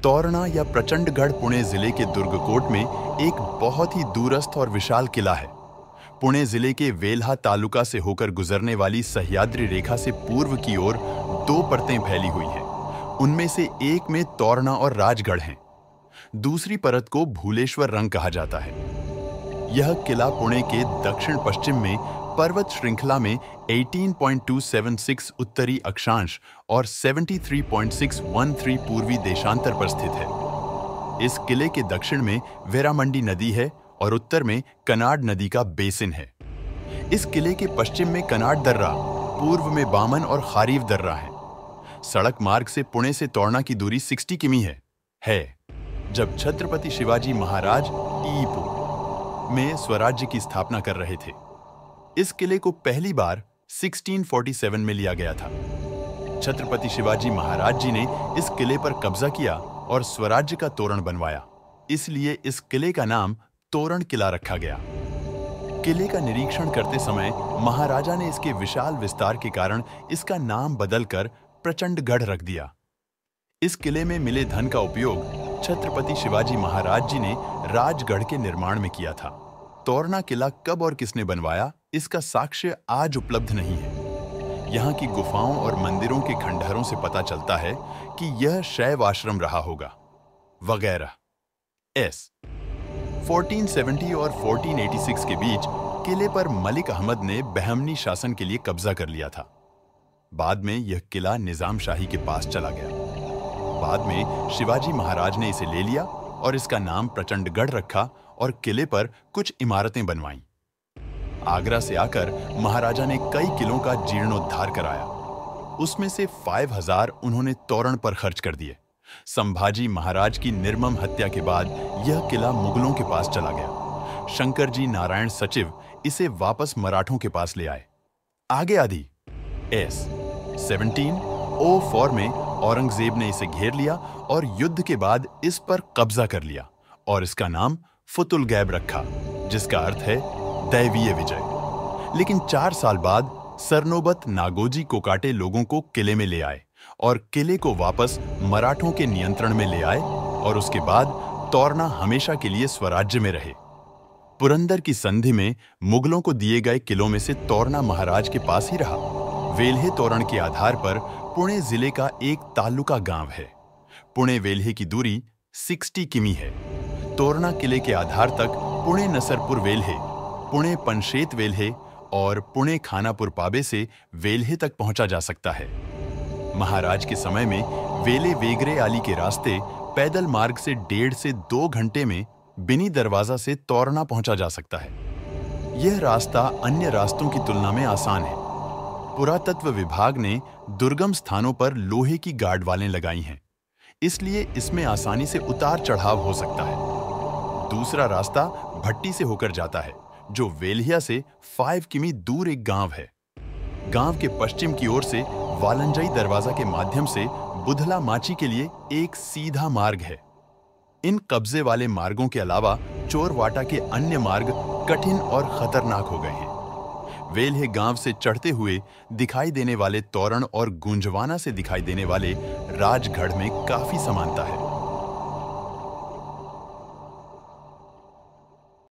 तोरणा या प्रचंडगढ़ पुणे जिले के दुर्गकोट में एक बहुत ही दूरस्थ और विशाल किला है। पुणे जिले के वेल्हा तालुका से होकर गुजरने वाली सह्याद्री रेखा से पूर्व की ओर दो परतें फैली हुई हैं। उनमें से एक में तोरणा और राजगढ़ हैं। दूसरी परत को भूलेश्वर रंग कहा जाता है। यह किला पुणे के दक्षिण पश्चिम में पर्वत श्रृंखला में 18.276 उत्तरी अक्षांश और 73.613 पूर्वी देशांतर पर स्थित है। इस किले के दक्षिण में वेरामंडी नदी है और उत्तर में कनाड नदी का बेसिन है। इस किले के पश्चिम में कनाड दर्रा, पूर्व में बामन और खारीव दर्रा है। सड़क मार्ग से पुणे से तोरणा की दूरी 60 किमी है। जब छत्रपति शिवाजी महाराज ईपू में स्वराज्य की स्थापना कर रहे थे, इस किले को पहली बार 1647 में लिया गया था। छत्रपति शिवाजी महाराज जी ने इस किले पर कब्जा किया और स्वराज्य का तोरण बनवाया, इसलिए इस किले का नाम तोरण किला रखा गया। किले का निरीक्षण करते समय महाराजा ने इसके विशाल विस्तार के कारण इसका नाम बदलकर प्रचंडगढ़ रख दिया। इस किले में मिले धन का उपयोग छत्रपति शिवाजी महाराज जी ने राजगढ़ के निर्माण में किया था। तोरणा किला कब और किसने बनवाया, इसका साक्ष्य आज उपलब्ध नहीं है। यहाँ की गुफाओं और मंदिरों के खंडहरों से पता चलता है कि यह शैव आश्रम रहा होगा, वगैरह। 1470 और 1486 के बीच किले पर मलिक अहमद ने बहमनी शासन के लिए कब्जा कर लिया था। बाद में यह किला निजाम शाही के पास चला गया। बाद में शिवाजी महाराज ने इसे ले लिया और इसका नाम प्रचंडगढ़ रखा और किले पर कुछ इमारतें बनवाईं। आगरा से आकर महाराजा ने कई किलों का जीर्णोद्धार कराया। उसमें से 5000 उन्होंने तोरण पर खर्च कर दिए। संभाजी महाराज की निर्मम हत्या के बाद यह किला मुगलों के पास चला गया। शंकर जी नारायण सचिव इसे वापस मराठों के पास ले आए। आगे आदि 1704 में औरंगजेब ने इसे घेर लिया और युद्ध के बाद इस पर कब्जा कर लिया और इसका नाम फुतुलगैब रखा, जिसका अर्थ है दैवीय विजय। लेकिन 4 साल बाद सरनोबत नागोजी कोकाटे लोगों को किले में ले आए और किले को वापस मराठों के नियंत्रण में ले आए और उसके बाद तोरणा हमेशा के लिए स्वराज्य में रहे। पुरंदर की संधि में मुगलों को दिए गए किलों में से तोरणा महाराज के पास ही रहा। वेल्हे तोरण के आधार पर पुणे जिले का एक तालुका गांव है। पुणे वेल्हे की दूरी 60 किमी है। तोरणा किले के आधार तक पुणे नसरपुर वेल्हे, पुणे पनशेत वेल्हे और पुणे खानापुर पाबे से वेल्हे तक पहुंचा जा सकता है। महाराज के समय में वेले वेगरे आली के रास्ते पैदल मार्ग से 1.5 से 2 घंटे में बिनी दरवाजा से तोरणा पहुंचा जा सकता है। यह रास्ता अन्य रास्तों की तुलना में आसान है। पुरातत्व विभाग ने दुर्गम स्थानों पर लोहे की गार्डवालें लगाई हैं, इसलिए इसमें आसानी से उतार चढ़ाव हो सकता है। दूसरा रास्ता भट्टी से होकर जाता है, जो वेल्हिया से 5 किमी दूर एक गांव है। गांव के पश्चिम की ओर से वालंजई दरवाजा के माध्यम से बुधला माची के लिए एक सीधा मार्ग है। इन कब्जे वाले मार्गों के अलावा चोरवाटा के अन्य मार्ग कठिन और खतरनाक हो गए हैं। वेल्हे गांव से चढ़ते हुए दिखाई देने वाले तोरण और गुंजवाना से दिखाई देने वाले राजगढ़ में काफी समानता है।